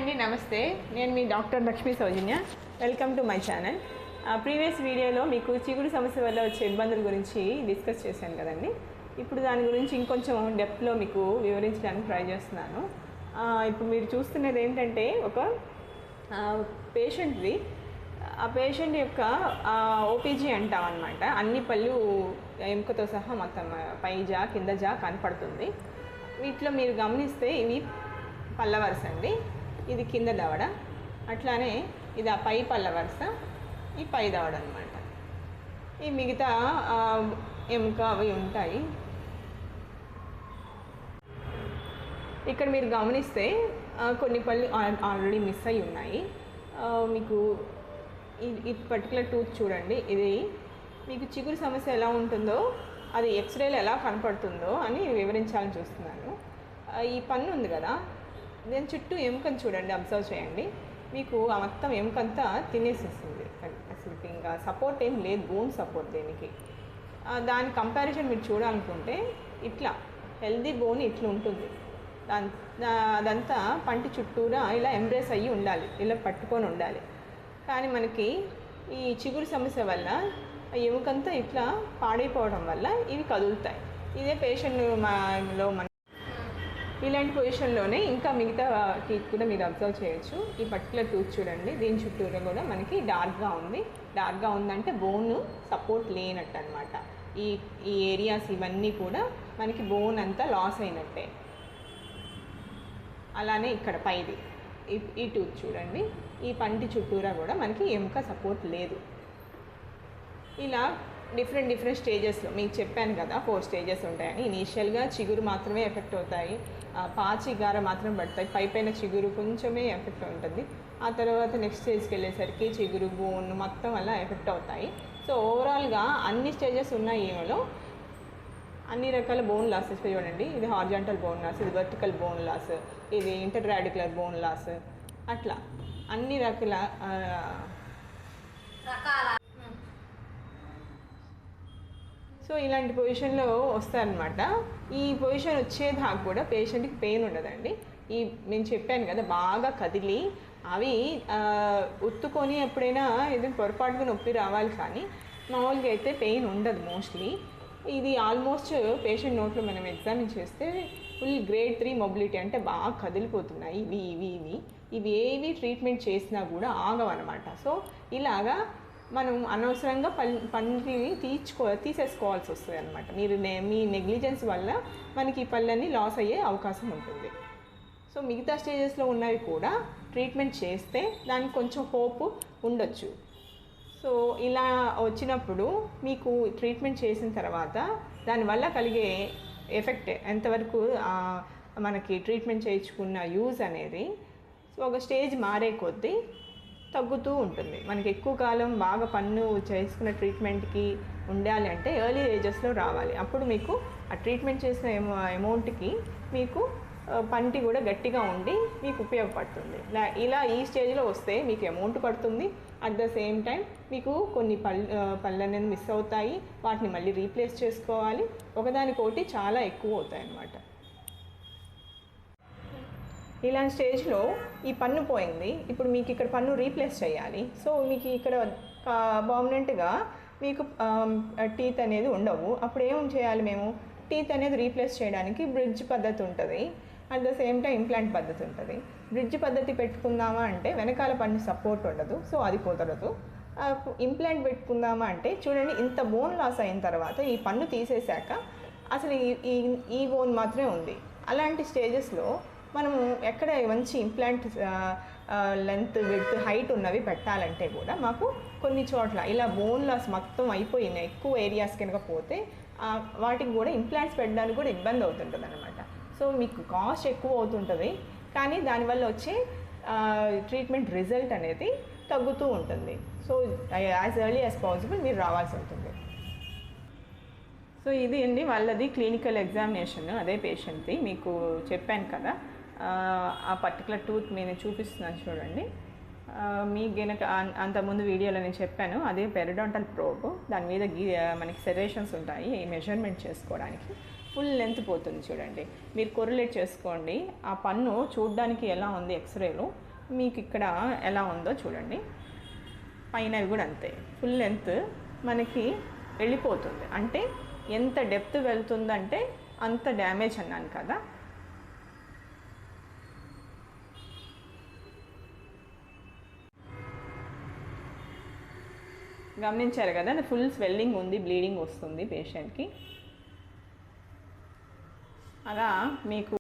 అండి, నమస్తే. నేను మీ doctor Lakshmi Soujanya. Welcome to my channel. Previous వీడియోలో మీకు చిగురు సమస్య వల్ల వచ్చే ఇబ్బందుల గురించి డిస్కస్ చేశాను కదండి. ఇప్పుడు దాని గురించి ఇంకొంచెం డెప్త్లో మీకు వివరించడానికి ట్రై చేస్తున్నాను. ఇప్పుడు మీరు చూస్తున్నది ఏంటంటే ఒక పేషెంట్ది. ఆ పేషెంట్ యొక్క ఓపీజీ అంటాం అనమాట. అన్ని పళ్ళు ఎముకతో సహా మొత్తం పై జా కింద జా కనపడుతుంది. వీటిలో మీరు గమనిస్తే ఇవి పళ్ళ వరుస అండి, ఇది కింద దవడ, అట్లానే ఇది ఆ పై పళ్ళ వరుస, ఈ పై దవడ అనమాట. ఈ మిగతా ఎముక అవి ఉంటాయి. ఇక్కడ మీరు గమనిస్తే కొన్ని పళ్ళు ఆల్రెడీ మిస్ అయి ఉన్నాయి. మీకు ఈ పర్టికులర్ టూత్ చూడండి. ఇది మీకు చిగురు సమస్య ఎలా ఉంటుందో అది ఎక్స్రేలో ఎలా కనపడుతుందో అని వివరించాలని చూస్తున్నాను. ఈ పన్ను ఉంది కదా, దాని చుట్టూ ఎముకను చూడండి, అబ్జర్వ్ చేయండి. మీకు ఆ మొత్తం ఎముకంతా తినేసేస్తుంది. అసలు ఇంకా సపోర్ట్ ఏం లేదు, బోన్ సపోర్ట్ దేనికి. దాని కంపారిజన్ మీరు చూడాలనుకుంటే ఇట్లా హెల్దీ బోన్ ఇట్లా ఉంటుంది. అదంతా పంటి చుట్టూరా ఇలా ఎంబ్రేస్ అయ్యి ఉండాలి, ఇలా పట్టుకొని ఉండాలి. కానీ మనకి ఈ చిగురు సమస్య వల్ల ఎముకంతా ఇట్లా పాడైపోవడం వల్ల ఇవి కదులుతాయి. ఇదే పేషెంట్లో ఇలాంటి పొజిషన్లోనే ఇంకా మిగతా టీత్ కూడా మీరు అబ్జర్వ్ చేయొచ్చు. ఈ పర్టికులర్ టూత్ చూడండి, దీని చుట్టూరా కూడా మనకి డార్క్గా ఉంది. డార్క్గా ఉందంటే బోన్ సపోర్ట్ లేనట్టు అనమాట. ఈ ఏరియాస్ ఇవన్నీ కూడా మనకి బోన్ అంతా లాస్ అయినట్టే. అలానే ఇక్కడ పైది ఈ టూత్ చూడండి, ఈ పంటి చుట్టూరా కూడా మనకి ఎముక సపోర్ట్ లేదు. ఇలా డిఫరెంట్ స్టేజెస్లో మీకు చెప్పాను కదా, 4 స్టేజెస్ ఉంటాయని. ఇనీషియల్గా చిగురు మాత్రమే ఎఫెక్ట్ అవుతాయి, పాచి గార మాత్రం పడతాయి, పైన చిగురు కొంచెమే ఎఫెక్ట్ ఉంటుంది. ఆ తర్వాత నెక్స్ట్ స్టేజ్కి వెళ్ళేసరికి చిగురు బోన్ మొత్తం అలా ఎఫెక్ట్ అవుతాయి. సో ఓవరాల్గా అన్ని స్టేజెస్ ఉన్నాయి. ఏమో అన్ని రకాల బోన్ లాసెస్ చూడండి. ఇది హార్జాంటల్ బోన్ లాస్, ఇది వర్టికల్ బోన్ లాస్, ఇది ఇంటర్రాడికులర్ బోన్ లాస్, అట్లా అన్ని రకాల సో ఇలాంటి పొజిషన్లో వస్తారనమాట. ఈ పొజిషన్ వచ్చేదాకా కూడా పేషెంట్కి పెయిన్ ఉండదండి. నేను చెప్పాను కదా, బాగా కదిలి అవి ఉత్తుకొని ఎప్పుడైనా ఏదైనా పొరపాటుగా నొప్పి రావాలి, కానీ మామూలుగా అయితే పెయిన్ ఉండదు మోస్ట్లీ. ఇది ఆల్మోస్ట్ పేషెంట్ నోట్లో మనం ఎగ్జామిన్ చేస్తే ఫుల్ గ్రేడ్ 3 మొబిలిటీ, అంటే బాగా కదిలిపోతున్నాయి ఇవి ఏవి ట్రీట్మెంట్ చేసినా కూడా ఆగవన్నమాట. సో ఇలాగా మనం అనవసరంగా పళ్ళని తీసేసుకోవాల్సి వస్తుంది అనమాట. మీ నెగ్లిజెన్స్ వల్ల మనకి ఈ పళ్ళన్నీ లాస్ అయ్యే అవకాశం ఉంటుంది. సో మిగతా స్టేజెస్లో ఉన్నవి కూడా ట్రీట్మెంట్ చేస్తే దానికి కొంచెం హోప్ ఉండొచ్చు. సో ఇలా వచ్చినప్పుడు మీకు ట్రీట్మెంట్ చేసిన తర్వాత దానివల్ల కలిగే ఎఫెక్ట్ ఎంతవరకు మనకి ట్రీట్మెంట్ చేయించుకున్న యూజ్ అనేది ఒక స్టేజ్ మారే కొద్దీ తగ్గుతూ ఉంటుంది. మనకి ఎక్కువ కాలం బాగా పన్ను చేసుకున్న ట్రీట్మెంట్కి ఉండాలి అంటే ఎర్లీ ఏజెస్లో రావాలి. అప్పుడు మీకు ఆ ట్రీట్మెంట్ చేసిన అమౌంట్కి మీకు పంటి కూడా గట్టిగా ఉండి మీకు ఉపయోగపడుతుంది. ఇలా ఈ స్టేజ్లో వస్తే మీకు అమౌంట్ పడుతుంది, అట్ ద సేమ్ టైం మీకు కొన్ని పళ్ళు అనేది మిస్ అవుతాయి, వాటిని మళ్ళీ రీప్లేస్ చేసుకోవాలి. ఒకదానికొకటి చాలా ఎక్కువ అవుతాయి అన్నమాట. ఇలాంటి స్టేజ్లో ఈ పన్ను పోయింది, ఇప్పుడు మీకు ఇక్కడ పన్ను రీప్లేస్ చేయాలి. సో మీకు ఇక్కడ పర్మనెంట్గా మీకు టీత్ అనేది ఉండవు. అప్పుడు ఏం చేయాలి, మేము టీత్ అనేది రీప్లేస్ చేయడానికి బ్రిడ్జ్ పద్ధతి ఉంటుంది, at the same time implant పద్ధతి ఉంటుంది. బ్రిడ్జ్ పద్ధతి పెట్టుకుందామా అంటే వెనకాల పన్ను సపోర్ట్ ఉండదు, సో అది కుదరదు. ఇంప్లాంట్ పెట్టుకుందామా అంటే చూడండి, ఇంత బోన్ లాస్ అయిన తర్వాత ఈ పన్ను తీసేశాక అసలు ఈ బోన్ మాత్రమే ఉంది. అలాంటి స్టేజెస్లో మనము ఎక్కడ మంచి ఇంప్లాంట్ లెంత్ విడ్త్ హైట్ ఉన్నవి పెట్టాలంటే కూడా మాకు కొన్ని చోట్ల ఇలా బోన్ లాస్ మొత్తం అయిపోయినాయి, ఎక్కువ ఏరియాస్ కనుక పోతే వాటికి కూడా ఇంప్లాంట్స్ పెట్టడానికి కూడా ఇబ్బంది అవుతుంటుంది అనమాట. సో మీకు కాస్ట్ ఎక్కువ అవుతుంటుంది, కానీ దానివల్ల వచ్చే ట్రీట్మెంట్ రిజల్ట్ అనేది తగ్గుతూ ఉంటుంది. So as early as possible మీరు రావాల్సి ఉంటుంది. సో ఇది అండి వాళ్ళది క్లినికల్ ఎగ్జామినేషన్, అదే పేషెంట్ది మీకు చెప్పాను కదా. ఆ పర్టికులర్ టూత్ నేను చూపిస్తున్నాను చూడండి. మీ గనక అంతకుముందు వీడియోలో నేను చెప్పాను, అదే పెరిడాంటల్ ప్రోబ్. దాని మీద మనకి సెరేషన్స్ ఉంటాయి, ఈ మెజర్మెంట్ చేసుకోవడానికి. ఫుల్ లెంత్ పోతుంది చూడండి. మీరు కొరిలేట్ చేసుకోండి, ఆ పన్ను చూడడానికి ఎలా ఉంది ఎక్స్రేలో, మీకు ఇక్కడ ఎలా ఉందో చూడండి. పైన కూడా అంతే, ఫుల్ లెంత్ మనకి వెళ్ళిపోతుంది. అంటే ఎంత డెప్త్ వెళ్తుందంటే అంత డ్యామేజ్ అన్నాను కదా. గమనించారు కదా, ఫుల్ స్వెల్లింగ్ ఉంది, బ్లీడింగ్ వస్తుంది పేషెంట్కి. అలా మీకు